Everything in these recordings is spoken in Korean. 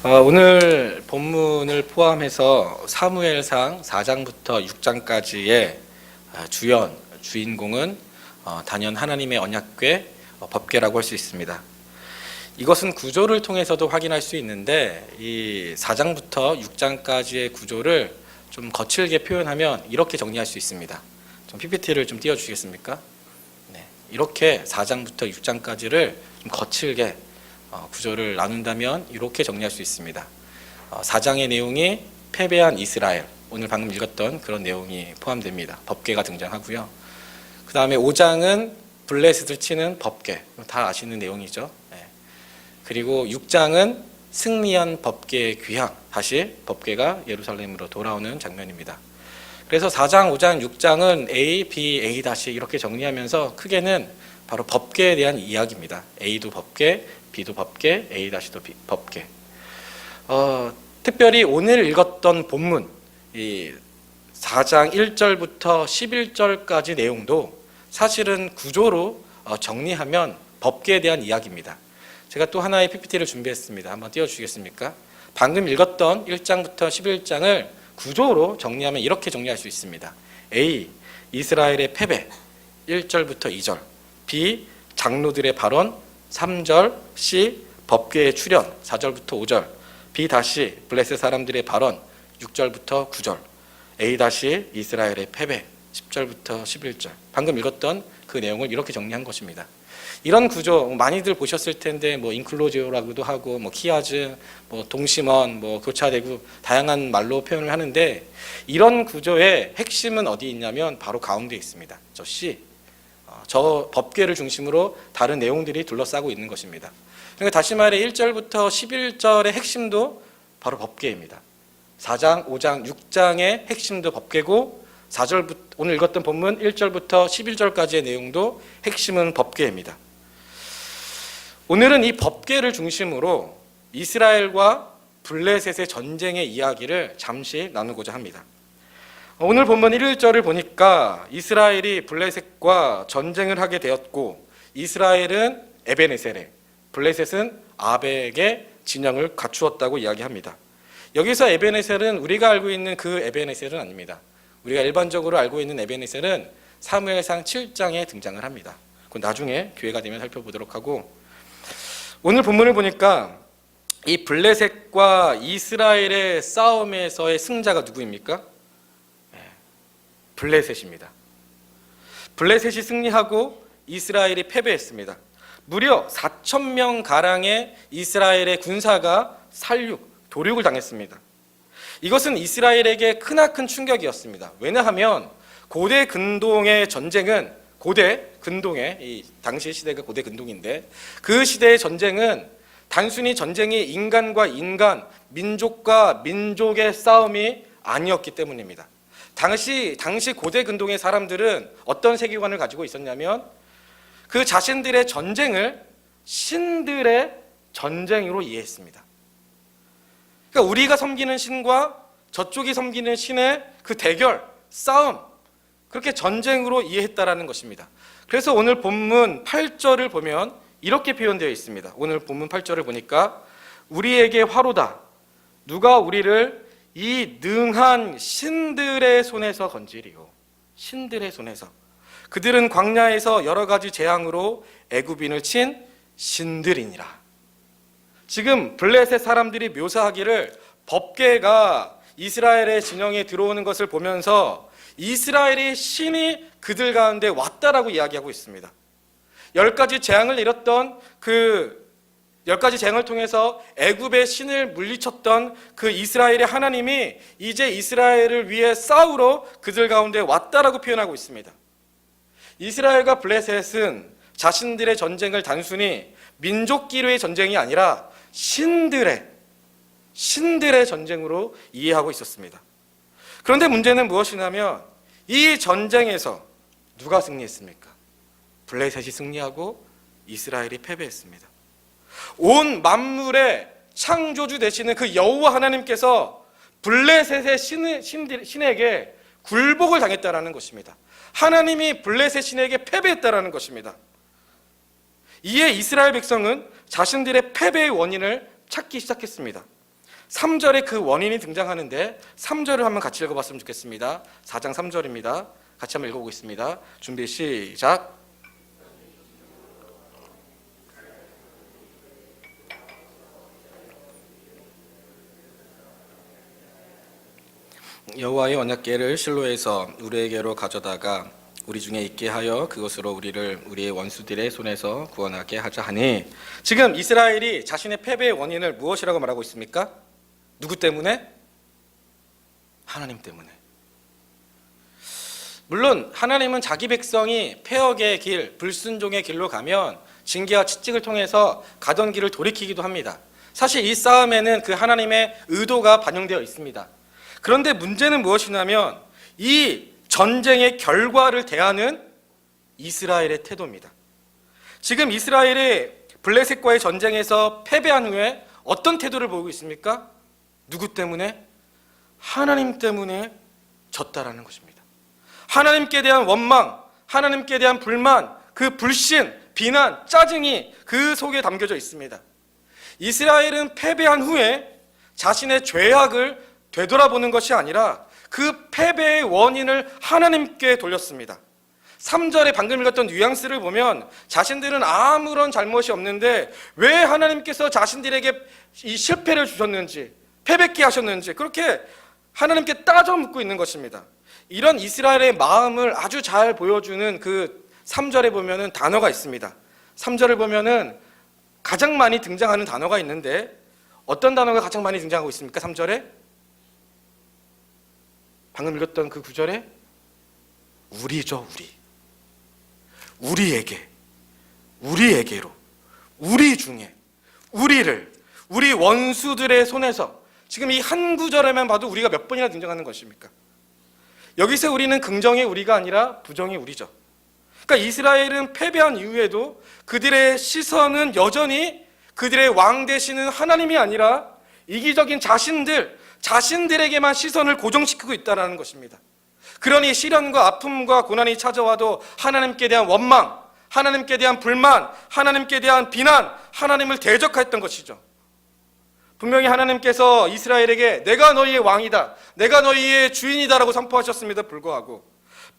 오늘 본문을 포함해서 사무엘상 4장부터 6장까지의 주인공은 단연 하나님의 언약궤 법궤라고 할 수 있습니다. 이것은 구조를 통해서도 확인할 수 있는데 이 4장부터 6장까지의 구조를 좀 거칠게 표현하면 이렇게 정리할 수 있습니다. 좀 PPT를 좀 띄워주시겠습니까? 네, 이렇게 4장부터 6장까지를 좀 거칠게 구조를 나눈다면 이렇게 정리할 수 있습니다. 4장의 내용이 패배한 이스라엘, 오늘 방금 읽었던 그런 내용이 포함됩니다. 법궤가 등장하고요. 그 다음에 5장은 블레셋을 치는 법궤, 다 아시는 내용이죠. 네. 그리고 6장은 승리한 법궤의 귀향, 다시 법궤가 예루살렘으로 돌아오는 장면입니다. 그래서 4장, 5장, 6장은 A, B, A- 이렇게 정리하면서 크게는 바로 법궤에 대한 이야기입니다. A도 법궤, B도 법궤, A-도 법궤. 특별히 오늘 읽었던 본문, 이 4장 1절부터 11절까지 내용도 사실은 구조로 정리하면 법궤에 대한 이야기입니다. 제가 또 하나의 PPT를 준비했습니다. 한번 띄워주시겠습니까? 방금 읽었던 1장부터 11장을 구조로 정리하면 이렇게 정리할 수 있습니다. A. 이스라엘의 패배 1절부터 2절. B. 장로들의 발언 3절. C. 법궤의 출현 4절부터 5절. B. 블레셋 사람들의 발언 6절부터 9절. A. 이스라엘의 패배 10절부터 11절. 방금 읽었던 그 내용을 이렇게 정리한 것입니다. 이런 구조 많이들 보셨을 텐데 인클로지오라고도 하고 키아즈, 동심원, 교차대구 다양한 말로 표현을 하는데 이런 구조의 핵심은 어디 있냐면 바로 가운데 있습니다. 저 C, 저 법궤를 중심으로 다른 내용들이 둘러싸고 있는 것입니다. 그러니까 다시 말해 1절부터 11절의 핵심도 바로 법궤입니다. 4장, 5장, 6장의 핵심도 법궤고 4절부터 오늘 읽었던 본문 1절부터 11절까지의 내용도 핵심은 법궤입니다. 오늘은 이 법궤를 중심으로 이스라엘과 블레셋의 전쟁의 이야기를 잠시 나누고자 합니다. 오늘 본문 1절을 보니까 이스라엘이 블레셋과 전쟁을 하게 되었고 이스라엘은 에베네셀에, 블레셋은 아벡의 진영을 갖추었다고 이야기합니다. 여기서 에베네셀은 우리가 알고 있는 그 에베네셀은 아닙니다. 우리가 일반적으로 알고 있는 에베네셀은 사무엘상 7장에 등장을 합니다. 그건 나중에 기회가 되면 살펴보도록 하고 오늘 본문을 보니까 이 블레셋과 이스라엘의 싸움에서의 승자가 누구입니까? 블레셋입니다. 블레셋이 승리하고 이스라엘이 패배했습니다. 무려 4,000명 가량의 이스라엘의 군사가 도륙을 당했습니다. 이것은 이스라엘에게 크나큰 충격이었습니다. 왜냐하면 고대 근동의 전쟁은 이 당시 시대가 고대 근동인데 그 시대의 전쟁은 단순히 전쟁이 인간과 인간, 민족과 민족의 싸움이 아니었기 때문입니다. 당시 고대 근동의 사람들은 어떤 세계관을 가지고 있었냐면 그 자신들의 전쟁을 신들의 전쟁으로 이해했습니다. 그러니까 우리가 섬기는 신과 저쪽이 섬기는 신의 그 대결, 싸움, 그렇게 전쟁으로 이해했다라는 것입니다. 그래서 오늘 본문 8절을 보면 이렇게 표현되어 있습니다. 오늘 본문 8절을 보니까 우리에게 화로다. 누가 우리를 이 능한 신들의 손에서 건지리요. 신들의 손에서. 그들은 광야에서 여러 가지 재앙으로 애굽인을 친 신들이니라. 지금 블레셋 사람들이 묘사하기를 법궤가 이스라엘의 진영에 들어오는 것을 보면서 이스라엘의 신이 그들 가운데 왔다라고 이야기하고 있습니다. 10가지 재앙을 내렸던 그 10가지 재앙을 통해서 애굽의 신을 물리쳤던 그 이스라엘의 하나님이 이제 이스라엘을 위해 싸우러 그들 가운데 왔다라고 표현하고 있습니다. 이스라엘과 블레셋은 자신들의 전쟁을 단순히 민족끼리의 전쟁이 아니라 신들의 전쟁으로 이해하고 있었습니다. 그런데 문제는 무엇이냐면 이 전쟁에서 누가 승리했습니까? 블레셋이 승리하고 이스라엘이 패배했습니다. 온 만물의 창조주 되시는 그 여호와 하나님께서 블레셋의 신에게 굴복을 당했다라는 것입니다. 하나님이 블레셋 신에게 패배했다라는 것입니다. 이에 이스라엘 백성은 자신들의 패배의 원인을 찾기 시작했습니다. 3절에 그 원인이 등장하는데 3절을 한번 같이 읽어봤으면 좋겠습니다. 4장 3절입니다. 같이 한번 읽어보겠습니다. 준비 시작. 여호와의 언약궤를 실로에서 우리에게로 가져다가 우리 중에 있게 하여 그것으로 우리를 우리의 원수들의 손에서 구원하게 하자 하니, 지금 이스라엘이 자신의 패배의 원인을 무엇이라고 말하고 있습니까? 누구 때문에? 하나님 때문에. 물론 하나님은 자기 백성이 패역의 길, 불순종의 길로 가면 징계와 채찍을 통해서 가던 길을 돌이키기도 합니다. 사실 이 싸움에는 그 하나님의 의도가 반영되어 있습니다. 그런데 문제는 무엇이냐면 이 전쟁의 결과를 대하는 이스라엘의 태도입니다. 지금 이스라엘이 블레셋과의 전쟁에서 패배한 후에 어떤 태도를 보이고 있습니까? 누구 때문에? 하나님 때문에 졌다라는 것입니다. 하나님께 대한 원망, 하나님께 대한 불만, 그 불신, 비난, 짜증이 그 속에 담겨져 있습니다. 이스라엘은 패배한 후에 자신의 죄악을 되돌아보는 것이 아니라 그 패배의 원인을 하나님께 돌렸습니다. 3절에 방금 읽었던 뉘앙스를 보면 자신들은 아무런 잘못이 없는데 왜 하나님께서 자신들에게 이 실패를 주셨는지, 패배케 하셨는지 그렇게 하나님께 따져 묻고 있는 것입니다. 이런 이스라엘의 마음을 아주 잘 보여주는 그 3절에 보면은 단어가 있습니다. 3절을 보면은 가장 많이 등장하는 단어가 있는데 어떤 단어가 가장 많이 등장하고 있습니까? 3절에? 방금 읽었던 그 9절에 우리죠, 우리. 우리에게로, 우리 중에, 우리 원수들의 손에서. 지금 이 한 구절에만 봐도 우리가 몇 번이나 등장하는 것입니까? 여기서 우리는 긍정의 우리가 아니라 부정의 우리죠. 그러니까 이스라엘은 패배한 이후에도 그들의 시선은 여전히 그들의 왕 되시는 하나님이 아니라 이기적인 자신들에게만 시선을 고정시키고 있다는 것입니다. 그러니 시련과 아픔과 고난이 찾아와도 하나님께 대한 원망, 하나님께 대한 불만, 하나님께 대한 비난, 하나님을 대적했던 것이죠. 분명히 하나님께서 이스라엘에게 내가 너희의 왕이다, 내가 너희의 주인이다라고 선포하셨음에도 불구하고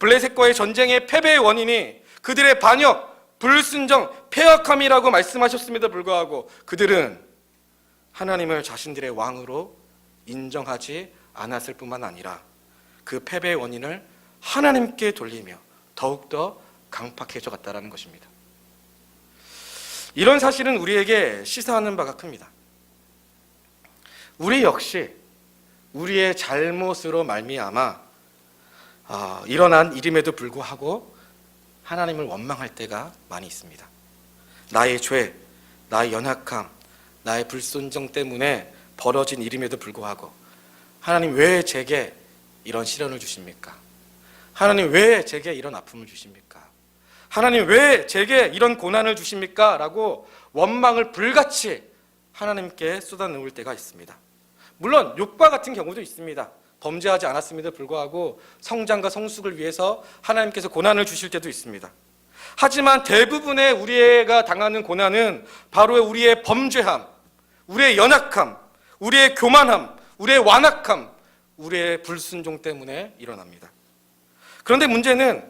블레셋과의 전쟁의 패배의 원인이 그들의 반역, 불순종, 패역함이라고 말씀하셨음에도 불구하고 그들은 하나님을 자신들의 왕으로 인정하지 않았을 뿐만 아니라 그 패배의 원인을 하나님께 돌리며 더욱더 강팍해져 갔다는 것입니다. 이런 사실은 우리에게 시사하는 바가 큽니다. 우리 역시 우리의 잘못으로 말미암아 일어난 일임에도 불구하고 하나님을 원망할 때가 많이 있습니다. 나의 죄, 나의 연약함, 나의 불순종 때문에 벌어진 일임에도 불구하고 하나님 왜 제게 이런 시련을 주십니까? 하나님 왜 제게 이런 아픔을 주십니까? 하나님 왜 제게 이런 고난을 주십니까? 라고 원망을 불같이 하나님께 쏟아놓을 때가 있습니다. 물론 욥과 같은 경우도 있습니다. 범죄하지 않았음에도 불구하고 성장과 성숙을 위해서 하나님께서 고난을 주실 때도 있습니다. 하지만 대부분의 우리가 당하는 고난은 바로 우리의 범죄함, 우리의 연약함, 우리의 교만함, 우리의 완악함, 우리의 불순종 때문에 일어납니다. 그런데 문제는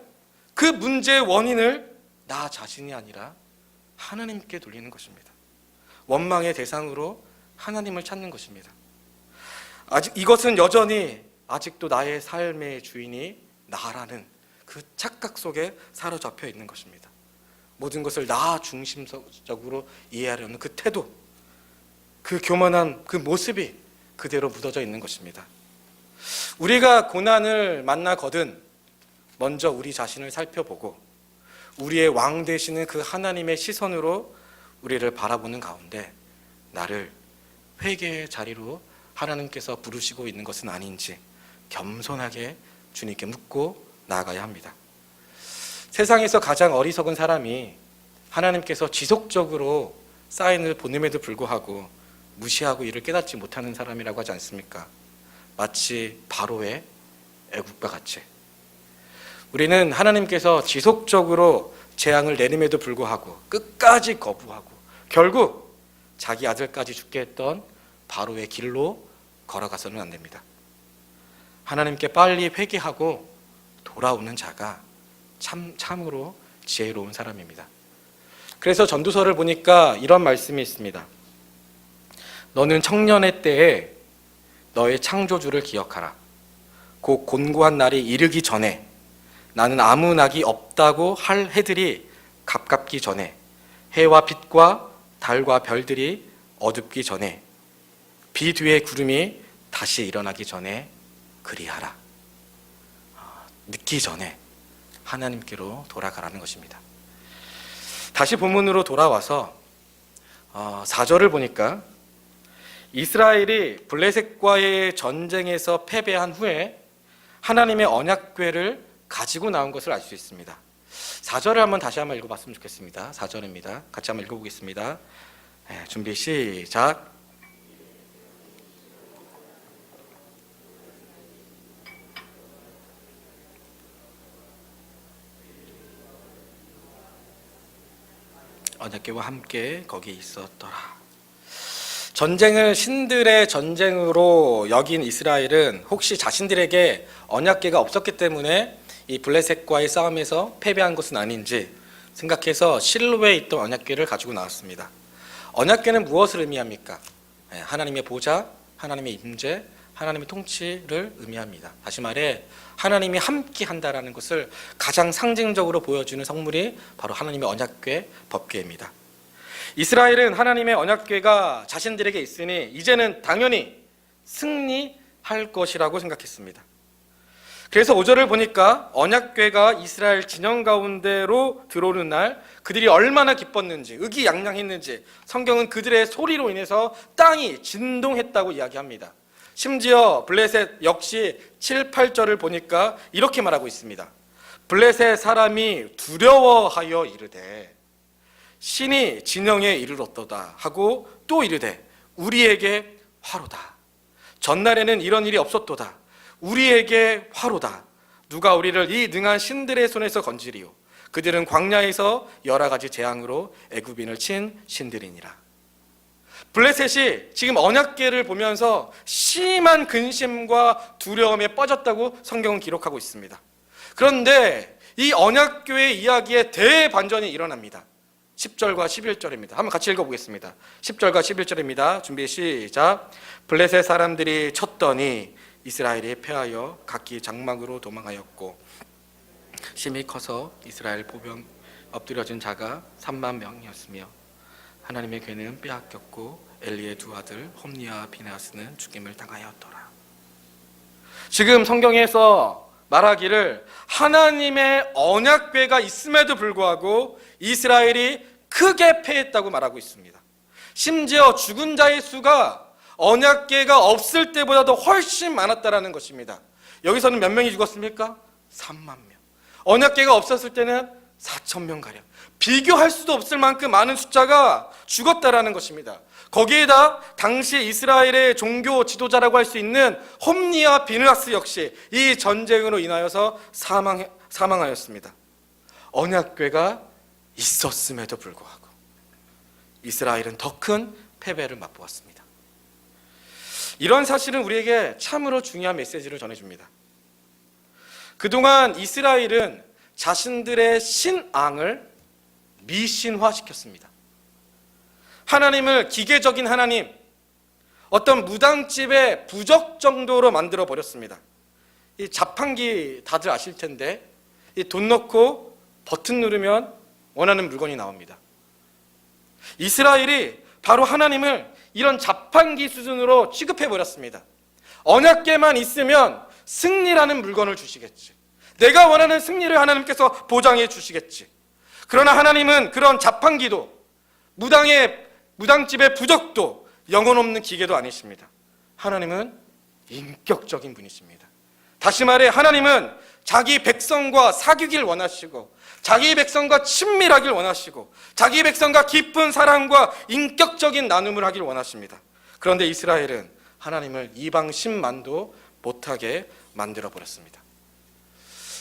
그 문제의 원인을 나 자신이 아니라 하나님께 돌리는 것입니다. 원망의 대상으로 하나님을 찾는 것입니다. 이것은 여전히 아직도 나의 삶의 주인이 나라는 그 착각 속에 사로잡혀 있는 것입니다. 모든 것을 나 중심적으로 이해하려는 그 태도, 그 교만한 그 모습이 그대로 묻어져 있는 것입니다. 우리가 고난을 만나거든 먼저 우리 자신을 살펴보고 우리의 왕 되시는 그 하나님의 시선으로 우리를 바라보는 가운데 나를 회개의 자리로 하나님께서 부르시고 있는 것은 아닌지 겸손하게 주님께 묻고 나아가야 합니다. 세상에서 가장 어리석은 사람이 하나님께서 지속적으로 사인을 보냄에도 불구하고 무시하고 이를 깨닫지 못하는 사람이라고 하지 않습니까? 마치 바로의 애국과 같이 우리는 하나님께서 지속적으로 재앙을 내림에도 불구하고 끝까지 거부하고 결국 자기 아들까지 죽게 했던 바로의 길로 걸어가서는 안 됩니다. 하나님께 빨리 회개하고 돌아오는 자가 참으로 지혜로운 사람입니다. 그래서 전도서를 보니까 이런 말씀이 있습니다. 너는 청년의 때에 너의 창조주를 기억하라. 곧 곤고한 날이 이르기 전에 나는 아무 낙이 없다고 할 해들이 가깝기 전에 해와 빛과 달과 별들이 어둡기 전에 비 뒤에 구름이 다시 일어나기 전에 그리하라. 늦기 전에 하나님께로 돌아가라는 것입니다. 다시 본문으로 돌아와서 4절을 보니까 이스라엘이 블레셋과의 전쟁에서 패배한 후에 하나님의 언약궤를 가지고 나온 것을 알 수 있습니다. 4절을 한번 다시 한번 읽어봤으면 좋겠습니다. 4절입니다. 같이 한번 읽어보겠습니다. 네, 준비 시작. 언약궤와 함께 거기 있었더라. 전쟁을 신들의 전쟁으로 여긴 이스라엘은 혹시 자신들에게 언약궤가 없었기 때문에 이 블레셋과의 싸움에서 패배한 것은 아닌지 생각해서 실로에 있던 언약궤를 가지고 나왔습니다. 언약궤는 무엇을 의미합니까? 하나님의 보좌, 하나님의 임재, 하나님의 통치를 의미합니다. 다시 말해 하나님이 함께 한다라는 것을 가장 상징적으로 보여주는 성물이 바로 하나님의 언약궤, 법궤입니다. 이스라엘은 하나님의 언약궤가 자신들에게 있으니 이제는 당연히 승리할 것이라고 생각했습니다. 그래서 5절을 보니까 언약궤가 이스라엘 진영 가운데로 들어오는 날 그들이 얼마나 기뻤는지 의기양양했는지 성경은 그들의 소리로 인해서 땅이 진동했다고 이야기합니다. 심지어 블레셋 역시 7, 8절을 보니까 이렇게 말하고 있습니다. 블레셋 사람이 두려워하여 이르되 신이 진영에 이르렀도다 하고 또 이르되 우리에게 화로다. 전날에는 이런 일이 없었도다. 우리에게 화로다. 누가 우리를 이 능한 신들의 손에서 건지리요. 그들은 광야에서 여러 가지 재앙으로 애굽인을 친 신들이니라. 블레셋이 지금 언약궤를 보면서 심한 근심과 두려움에 빠졌다고 성경은 기록하고 있습니다. 그런데 이 언약궤의 이야기에 대반전이 일어납니다. 10절과 11절입니다. 한번 같이 읽어보겠습니다. 10절과 11절입니다. 준비 시작. 블레셋 사람들이 쳤더니 이스라엘이 패하여 각기 장막으로 도망하였고 심히 커서 이스라엘 보병 엎드려진 자가 3만 명이었으며 하나님의 궤는 빼앗겼고 엘리의 두 아들 홈니와 비나스는 죽임을 당하였더라. 지금 성경에서 말하기를 하나님의 언약궤가 있음에도 불구하고 이스라엘이 크게 패했다고 말하고 있습니다. 심지어 죽은 자의 수가 언약궤가 없을 때보다도 훨씬 많았다라는 것입니다. 여기서는 몇 명이 죽었습니까? 3만 명. 언약궤가 없었을 때는 4천 명 가량. 비교할 수도 없을 만큼 많은 숫자가 죽었다라는 것입니다. 거기에다 당시 이스라엘의 종교 지도자라고 할 수 있는 홈니와 비느하스 역시 이 전쟁으로 인하여서 사망하였습니다. 언약궤가 있었음에도 불구하고 이스라엘은 더 큰 패배를 맛보았습니다. 이런 사실은 우리에게 참으로 중요한 메시지를 전해줍니다. 그동안 이스라엘은 자신들의 신앙을 미신화시켰습니다. 하나님을 기계적인 하나님, 어떤 무당집의 부적 정도로 만들어 버렸습니다. 이 자판기 다들 아실 텐데 이 돈 넣고 버튼 누르면 원하는 물건이 나옵니다. 이스라엘이 바로 하나님을 이런 자판기 수준으로 취급해 버렸습니다. 언약궤만 있으면 승리라는 물건을 주시겠지. 내가 원하는 승리를 하나님께서 보장해 주시겠지. 그러나 하나님은 그런 자판기도 무당집의 부적도 영혼 없는 기계도 아니십니다. 하나님은 인격적인 분이십니다. 다시 말해 하나님은 자기 백성과 사귀길 원하시고 자기 백성과 친밀하길 원하시고 자기 백성과 깊은 사랑과 인격적인 나눔을 하길 원하십니다. 그런데 이스라엘은 하나님을 이방 신만도 못하게 만들어버렸습니다.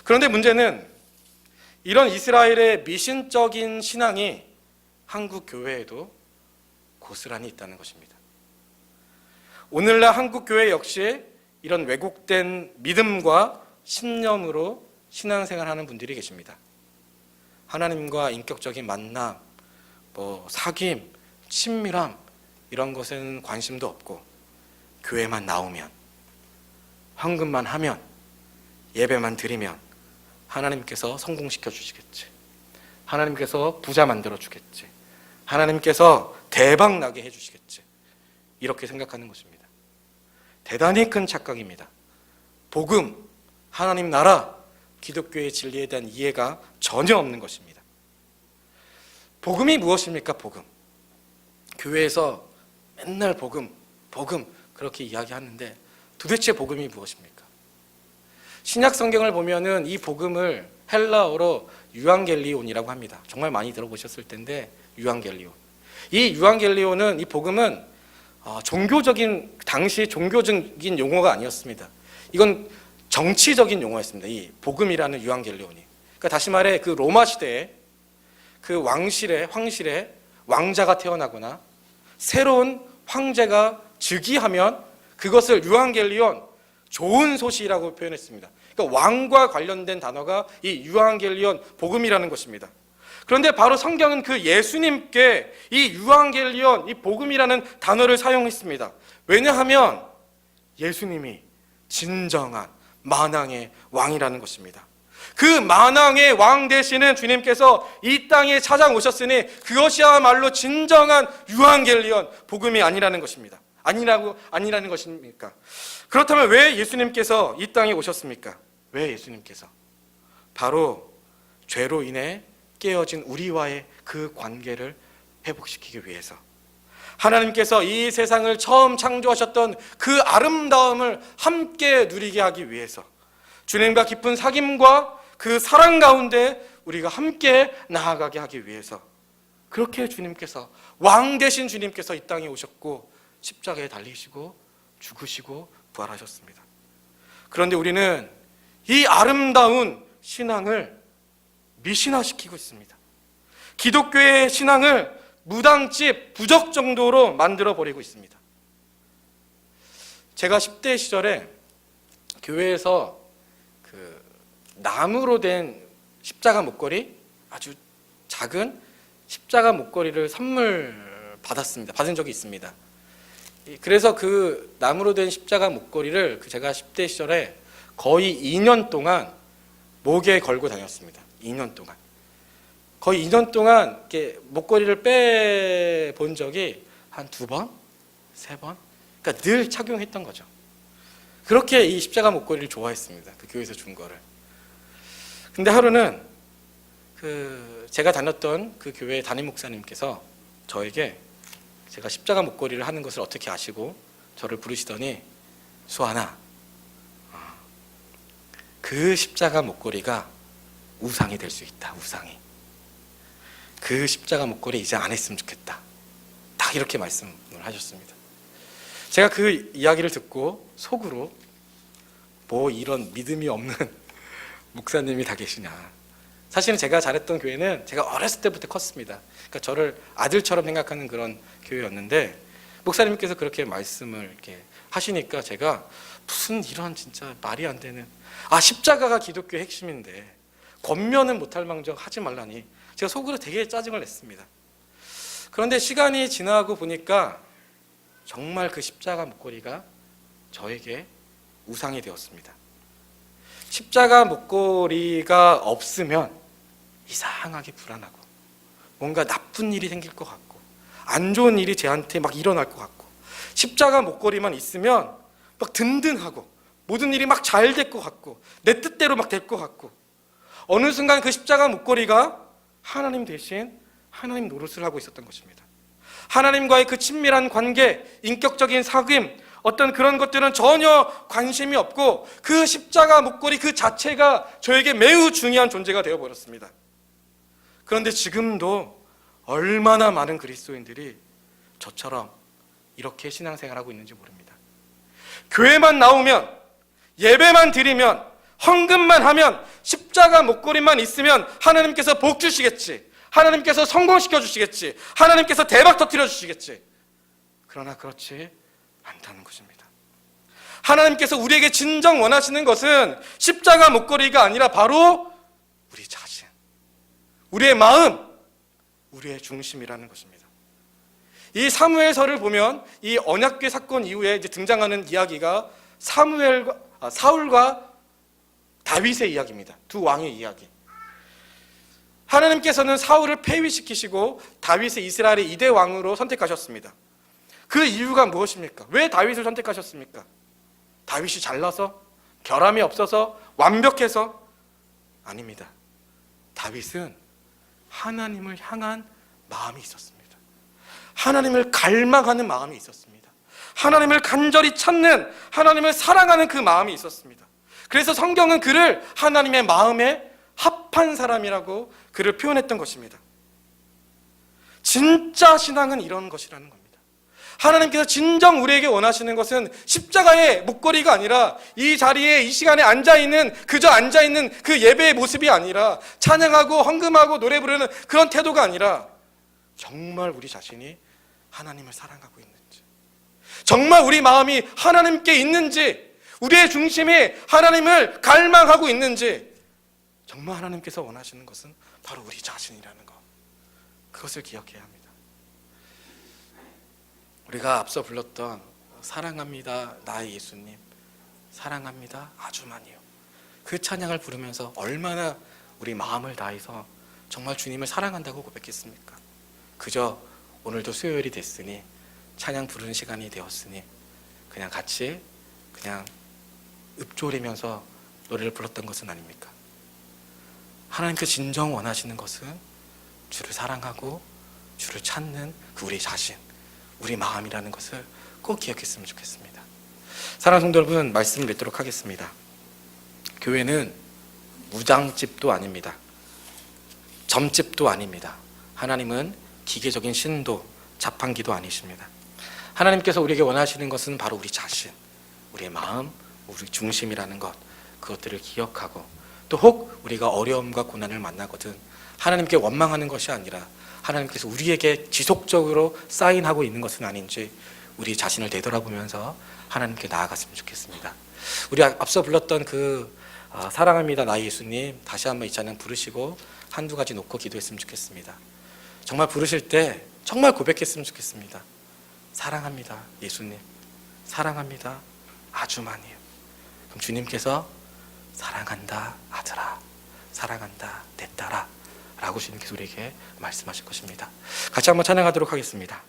그런데 문제는 이런 이스라엘의 미신적인 신앙이 한국 교회에도 고스란히 있다는 것입니다. 오늘날 한국교회 역시 이런 왜곡된 믿음과 신념으로 신앙생활하는 분들이 계십니다. 하나님과 인격적인 만남, 사귐, 친밀함 이런 것에는 관심도 없고 교회만 나오면, 헌금만 하면, 예배만 드리면 하나님께서 성공시켜 주시겠지, 하나님께서 부자 만들어 주겠지, 하나님께서 대박 나게 해주시겠지, 이렇게 생각하는 것입니다. 대단히 큰 착각입니다. 복음, 하나님 나라, 기독교의 진리에 대한 이해가 전혀 없는 것입니다. 복음이 무엇입니까? 복음. 교회에서 맨날 복음 그렇게 이야기하는데 도대체 복음이 무엇입니까? 신약 성경을 보면은 이 복음을 헬라어로 유앙겔리온이라고 합니다. 정말 많이 들어보셨을 텐데 유앙겔리온. 이 유앙겔리온은, 이 복음은 당시 종교적인 용어가 아니었습니다. 이건 정치적인 용어였습니다. 이 복음이라는 유앙겔리온이. 그러니까 다시 말해 그 로마 시대에 그 황실에 왕자가 태어나거나 새로운 황제가 즉위하면 그것을 유앙겔리온, 좋은 소식이라고 표현했습니다. 그러니까 왕과 관련된 단어가 이 유앙겔리온 복음이라는 것입니다. 그런데 바로 성경은 그 예수님께 이 유앙겔리온, 이 복음이라는 단어를 사용했습니다. 왜냐하면 예수님이 진정한 만왕의 왕이라는 것입니다. 그 만왕의 왕 되시는 주님께서 이 땅에 찾아오셨으니 그것이야말로 진정한 유앙겔리온, 복음이 아니라는 것입니다. 아니라는 것입니까? 그렇다면 왜 예수님께서 이 땅에 오셨습니까? 왜 예수님께서? 바로 죄로 인해 깨어진 우리와의 그 관계를 회복시키기 위해서, 하나님께서 이 세상을 처음 창조하셨던 그 아름다움을 함께 누리게 하기 위해서, 주님과 깊은 사귐과 그 사랑 가운데 우리가 함께 나아가게 하기 위해서, 그렇게 주님께서, 왕 되신 주님께서 이 땅에 오셨고 십자가에 달리시고 죽으시고 부활하셨습니다. 그런데 우리는 이 아름다운 신앙을 미신화시키고 있습니다. 기독교의 신앙을 무당집, 부적 정도로 만들어버리고 있습니다. 제가 10대 시절에 교회에서 그 나무로 된 십자가 목걸이, 아주 작은 십자가 목걸이를 선물 받은 적이 있습니다. 그래서 그 나무로 된 십자가 목걸이를 제가 10대 시절에 거의 2년 동안 목에 걸고 다녔습니다. 2년 동안. 거의 2년 동안 이렇게 목걸이를 빼본 적이 한 2번, 3번. 그러니까 늘 착용했던 거죠. 그렇게 이 십자가 목걸이를 좋아했습니다. 그 교회에서 준 거를. 근데 하루는 제가 다녔던 그 교회 담임 목사님께서 저에게, 제가 십자가 목걸이를 하는 것을 어떻게 아시고 저를 부르시더니, 수아나, 그 십자가 목걸이가 우상이 될 수 있다. 우상이. 그 십자가 목걸이 이제 안 했으면 좋겠다. 딱 이렇게 말씀을 하셨습니다. 제가 그 이야기를 듣고 속으로, 이런 믿음이 없는 목사님이 다 계시냐. 사실은 제가 잘했던 교회는 제가 어렸을 때부터 컸습니다. 그러니까 저를 아들처럼 생각하는 그런 교회였는데, 목사님께서 그렇게 말씀을 이렇게 하시니까 제가 무슨 이런 진짜 말이 안 되는, 십자가가 기독교의 핵심인데 권면은 못할 망정 하지 말라니, 제가 속으로 되게 짜증을 냈습니다. 그런데 시간이 지나고 보니까 정말 그 십자가 목걸이가 저에게 우상이 되었습니다. 십자가 목걸이가 없으면 이상하게 불안하고, 뭔가 나쁜 일이 생길 것 같고, 안 좋은 일이 저한테 막 일어날 것 같고, 십자가 목걸이만 있으면 막 든든하고 모든 일이 막 잘 될 것 같고 내 뜻대로 막 될 것 같고, 어느 순간 그 십자가 목걸이가 하나님 대신 하나님 노릇을 하고 있었던 것입니다. 하나님과의 그 친밀한 관계, 인격적인 사귐, 어떤 그런 것들은 전혀 관심이 없고 그 십자가 목걸이 그 자체가 저에게 매우 중요한 존재가 되어버렸습니다. 그런데 지금도 얼마나 많은 그리스도인들이 저처럼 이렇게 신앙생활하고 있는지 모릅니다. 교회만 나오면, 예배만 드리면, 헌금만 하면, 십자가 목걸이만 있으면 하나님께서 복 주시겠지, 하나님께서 성공시켜 주시겠지, 하나님께서 대박 터뜨려 주시겠지. 그러나 그렇지 않다는 것입니다. 하나님께서 우리에게 진정 원하시는 것은 십자가 목걸이가 아니라 바로 우리 자신, 우리의 마음, 우리의 중심이라는 것입니다. 이 사무엘서를 보면 이 언약궤 사건 이후에 이제 등장하는 이야기가 사울과 다윗의 이야기입니다. 두 왕의 이야기. 하나님께서는 사울을 폐위시키시고 다윗을 이스라엘의 2대 왕으로 선택하셨습니다. 그 이유가 무엇입니까? 왜 다윗을 선택하셨습니까? 다윗이 잘나서? 결함이 없어서? 완벽해서? 아닙니다. 다윗은 하나님을 향한 마음이 있었습니다. 하나님을 갈망하는 마음이 있었습니다. 하나님을 간절히 찾는, 하나님을 사랑하는 그 마음이 있었습니다. 그래서 성경은 그를 하나님의 마음에 합한 사람이라고 그를 표현했던 것입니다. 진짜 신앙은 이런 것이라는 겁니다. 하나님께서 진정 우리에게 원하시는 것은 십자가의 목걸이가 아니라 이 자리에 이 시간에 앉아있는, 그저 앉아있는 그 예배의 모습이 아니라 찬양하고 헌금하고 노래 부르는 그런 태도가 아니라 정말 우리 자신이 하나님을 사랑하고 있는지, 정말 우리 마음이 하나님께 있는지, 우리의 중심이 하나님을 갈망하고 있는지, 정말 하나님께서 원하시는 것은 바로 우리 자신이라는 것, 그것을 기억해야 합니다. 우리가 앞서 불렀던 사랑합니다 나의 예수님, 사랑합니다 아주 많이요, 그 찬양을 부르면서 얼마나 우리 마음을 다해서 정말 주님을 사랑한다고 고백했습니까? 그저 오늘도 수요일이 됐으니, 찬양 부르는 시간이 되었으니 그냥 같이 그냥 읊조리면서 노래를 불렀던 것은 아닙니까? 하나님께서 진정 원하시는 것은 주를 사랑하고 주를 찾는 그 우리 자신, 우리 마음이라는 것을 꼭 기억했으면 좋겠습니다. 사랑하는 성도 여러분, 말씀을 맺도록 하겠습니다. 교회는 무장집도 아닙니다. 점집도 아닙니다. 하나님은 기계적인 신도, 자판기도 아니십니다. 하나님께서 우리에게 원하시는 것은 바로 우리 자신, 우리의 마음, 우리 중심이라는 것, 그것들을 기억하고, 또 혹 우리가 어려움과 고난을 만나거든 하나님께 원망하는 것이 아니라 하나님께서 우리에게 지속적으로 사인하고 있는 것은 아닌지 우리 자신을 되돌아보면서 하나님께 나아갔으면 좋겠습니다. 우리 앞서 불렀던 그 사랑합니다 나의 예수님, 다시 한번 이 찬양 부르시고 한두 가지 놓고 기도했으면 좋겠습니다. 정말 부르실 때 정말 고백했으면 좋겠습니다. 사랑합니다 예수님, 사랑합니다 아주 많이요. 그럼 주님께서 사랑한다 아들아, 사랑한다 내 딸아 라고 주님께서 우리에게 말씀하실 것입니다. 같이 한번 찬양하도록 하겠습니다.